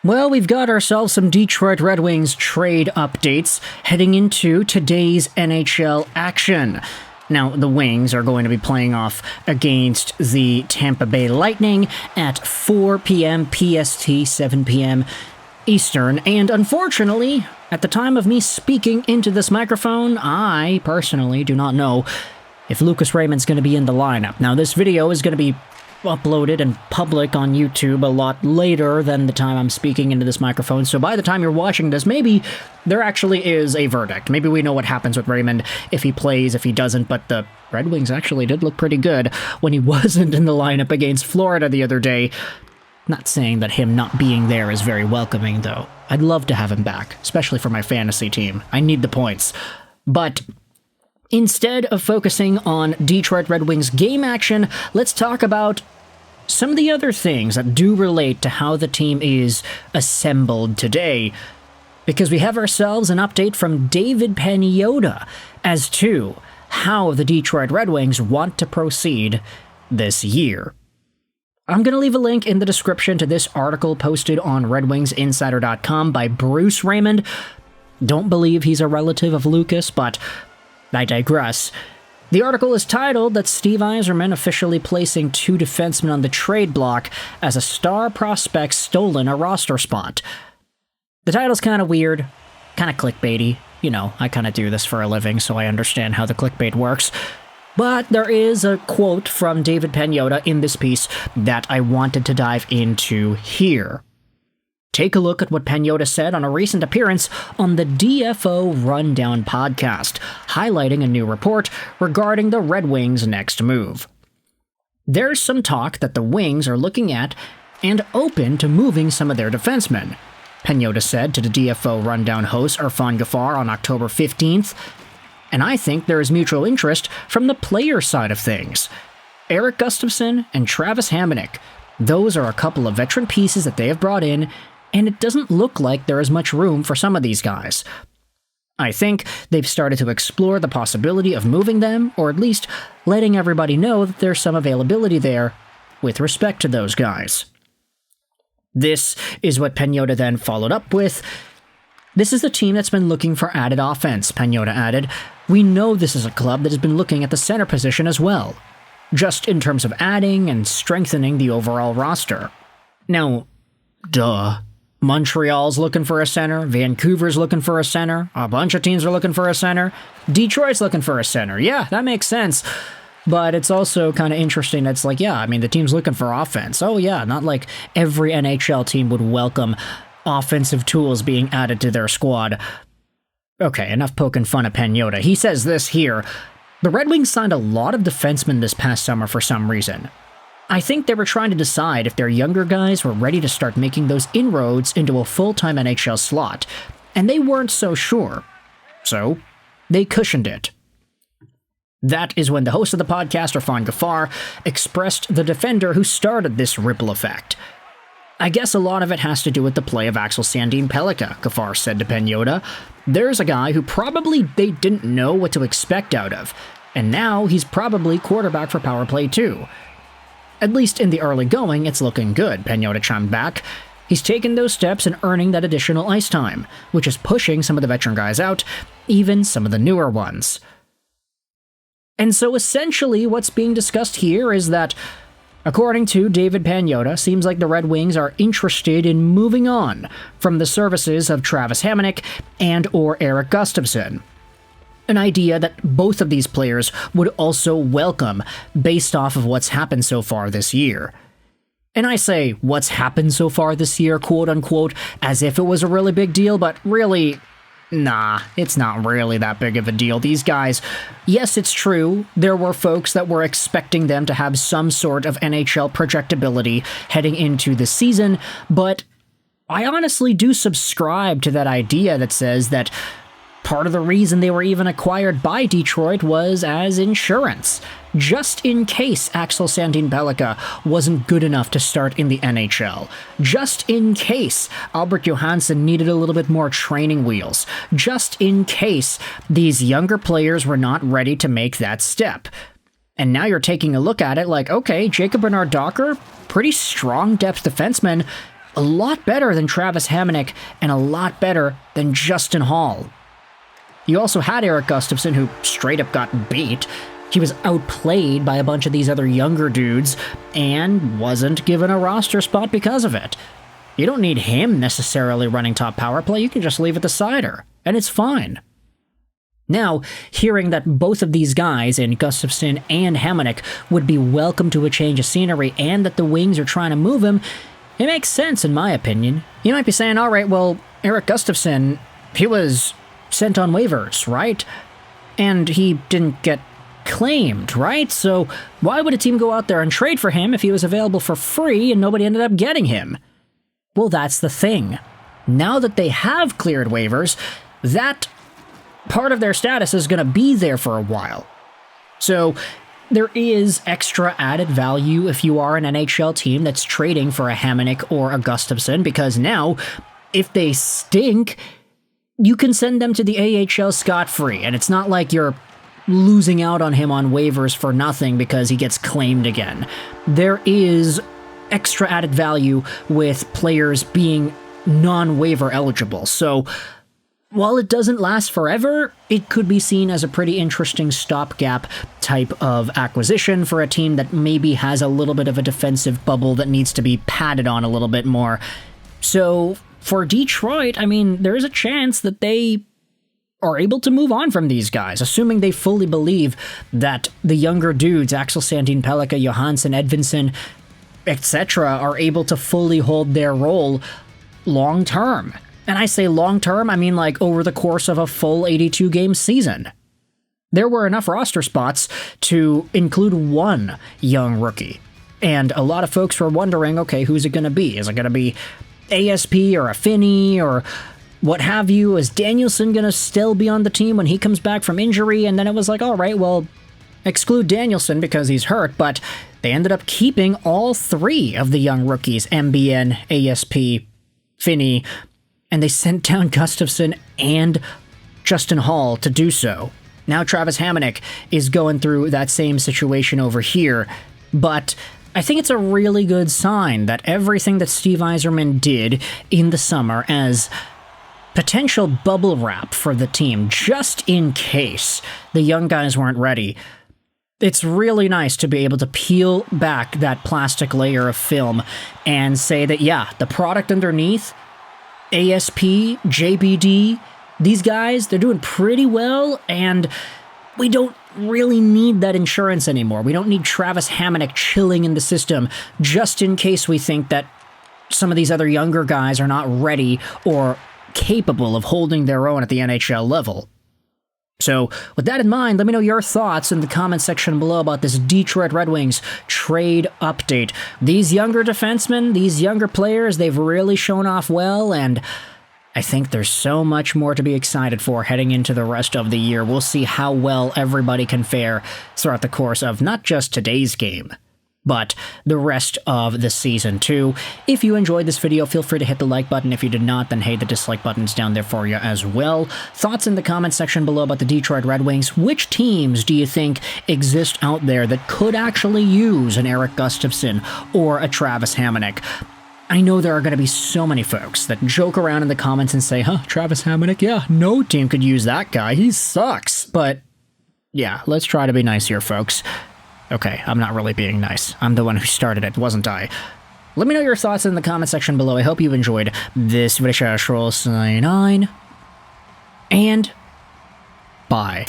Well, we've got ourselves some Detroit Red Wings trade updates heading into today's NHL action. Now, the Wings are going to be playing off against the Tampa Bay Lightning at 4 p.m. PST, 7 p.m. Eastern, and unfortunately, at the time of me speaking into this microphone, I personally do not know if Lucas Raymond's going to be in the lineup. Now, this video is going to be uploaded and public on YouTube a lot later than the time I'm speaking into this microphone, so by the time you're watching this, maybe there actually is a verdict. Maybe we know what happens with Raymond, if he plays, if he doesn't, but the Red Wings actually did look pretty good when he wasn't in the lineup against Florida the other day. Not saying that him not being there is very welcoming, though. I'd love to have him back, especially for my fantasy team. I need the points. But instead of focusing on Detroit Red Wings game action, let's talk about some of the other things that do relate to how the team is assembled today. Because we have ourselves an update from David Pagnotta as to how the Detroit Red Wings want to proceed this year. I'm going to leave a link in the description to this article posted on RedWingsInsider.com by Bruce Raymond. Don't believe he's a relative of Lucas, but I digress. The article is titled that Steve Yzerman officially placing 2 defensemen on the trade block as a star prospect stolen a roster spot. The title's kind of weird, kind of clickbaity. You know, I kind of do this for a living, so I understand how the clickbait works. But there is a quote from David Pagnotta in this piece that I wanted to dive into here. Take a look at what Pagnotta said on a recent appearance on the DFO Rundown podcast, highlighting a new report regarding the Red Wings' next move. There's some talk that the Wings are looking at and open to moving some of their defensemen, Pagnotta said to the DFO Rundown host Irfan Gaffar on October 15th. And I think there is mutual interest from the player side of things. Erik Gustafsson and Travis Hamonic, those are a couple of veteran pieces that they have brought in, and it doesn't look like there is much room for some of these guys. I think they've started to explore the possibility of moving them, or at least letting everybody know that there's some availability there with respect to those guys. This is what Pagnotta then followed up with. This is the team that's been looking for added offense, Pagnotta added. We know this is a club that has been looking at the center position as well, just in terms of adding and strengthening the overall roster. Now, duh. Montreal's looking for a center, Vancouver's looking for a center, a bunch of teams are looking for a center, Detroit's looking for a center. Yeah, that makes sense. But it's also kind of interesting. It's like, yeah, I mean, the team's looking for offense. Oh yeah, not like every NHL team would welcome offensive tools being added to their squad. Okay, enough poking fun at Pagnotta. He says this here. The Red Wings signed a lot of defensemen this past summer for some reason. I think they were trying to decide if their younger guys were ready to start making those inroads into a full-time NHL slot, and they weren't so sure. So, they cushioned it. That is when the host of the podcast, Irfan Gaffar, expressed the defender who started this ripple effect. I guess a lot of it has to do with the play of Axel Sandin Pellikka, Gaffar said to Pagnotta. There's a guy who probably they didn't know what to expect out of, and now he's probably quarterback for power play too. At least in the early going, it's looking good, Pagnotta chimed back. He's taken those steps and earning that additional ice time, which is pushing some of the veteran guys out, even some of the newer ones. And so essentially what's being discussed here is that, according to David Pagnotta, seems like the Red Wings are interested in moving on from the services of Travis Hamonic and or Erik Gustafsson. An idea that both of these players would also welcome based off of what's happened so far this year. And I say what's happened so far this year, quote unquote, as if it was a really big deal, but really, nah, it's not really that big of a deal. These guys, yes, it's true, there were folks that were expecting them to have some sort of NHL projectability heading into the season, but I honestly do subscribe to that idea that says that part of the reason they were even acquired by Detroit was as insurance, just in case Axel Sandin Pellikka wasn't good enough to start in the NHL, just in case Albert Johansson needed a little bit more training wheels, just in case these younger players were not ready to make that step. And now you're taking a look at it like, okay, Jacob Bernard Docker, pretty strong depth defenseman, a lot better than Travis Hamonic and a lot better than Justin Holl. You also had Erik Gustafsson, who straight up got beat. He was outplayed by a bunch of these other younger dudes and wasn't given a roster spot because of it. You don't need him necessarily running top power play, you can just leave it to Seider, and it's fine. Now, hearing that both of these guys, in Gustafsson and Hamonic, would be welcome to a change of scenery and that the Wings are trying to move him, it makes sense in my opinion. You might be saying, alright, well, Erik Gustafsson, he was sent on waivers, right? And he didn't get claimed, right? So why would a team go out there and trade for him if he was available for free and nobody ended up getting him? Well, that's the thing. Now that they have cleared waivers, that part of their status is going to be there for a while. So there is extra added value if you are an NHL team that's trading for a Hamonic or a Gustafsson, because now, if they stink, you can send them to the AHL scot-free, and it's not like you're losing out on him on waivers for nothing because he gets claimed again. There is extra added value with players being non-waiver eligible, so while it doesn't last forever, it could be seen as a pretty interesting stopgap type of acquisition for a team that maybe has a little bit of a defensive bubble that needs to be padded on a little bit more. So for Detroit, I mean, there is a chance that they are able to move on from these guys, assuming they fully believe that the younger dudes, Axel Sandin, Pellikka, Johansson, Edvinsson, etc., are able to fully hold their role long term. And I say long term, I mean like over the course of a full 82-game season. There were enough roster spots to include one young rookie. And a lot of folks were wondering, okay, who's it going to be? Is it going to be ASP or a Finney or what have you? Is Danielson going to still be on the team when he comes back from injury? And then it was like, all right, well, exclude Danielson because he's hurt, but they ended up keeping all three of the young rookies, MBN, ASP, Finney, and they sent down Gustafsson and Justin Holl to do so. Now Travis Hamonic is going through that same situation over here, but I think it's a really good sign that everything that Steve Yzerman did in the summer as potential bubble wrap for the team, just in case the young guys weren't ready, it's really nice to be able to peel back that plastic layer of film and say that, yeah, the product underneath, ASP, JBD, these guys, they're doing pretty well, and we don't really need that insurance anymore. We don't need Travis Hamonic chilling in the system just in case we think that some of these other younger guys are not ready or capable of holding their own at the NHL level. So, with that in mind, let me know your thoughts in the comment section below about this Detroit Red Wings trade update. These younger defensemen, these younger players, they've really shown off well, and I think there's so much more to be excited for heading into the rest of the year. We'll see how well everybody can fare throughout the course of not just today's game, but the rest of the season too. If you enjoyed this video, feel free to hit the like button. If you did not, then hey, the dislike button's down there for you as well. Thoughts in the comment section below about the Detroit Red Wings. Which teams do you think exist out there that could actually use an Erik Gustafsson or a Travis Hamonic? I know there are going to be so many folks that joke around in the comments and say, huh, Travis Hamonic? Yeah, no team could use that guy. He sucks. But yeah, let's try to be nice here, folks. Okay, I'm not really being nice. I'm the one who started it, wasn't I? Let me know your thoughts in the comment section below. I hope you enjoyed this video. Sign on, and bye.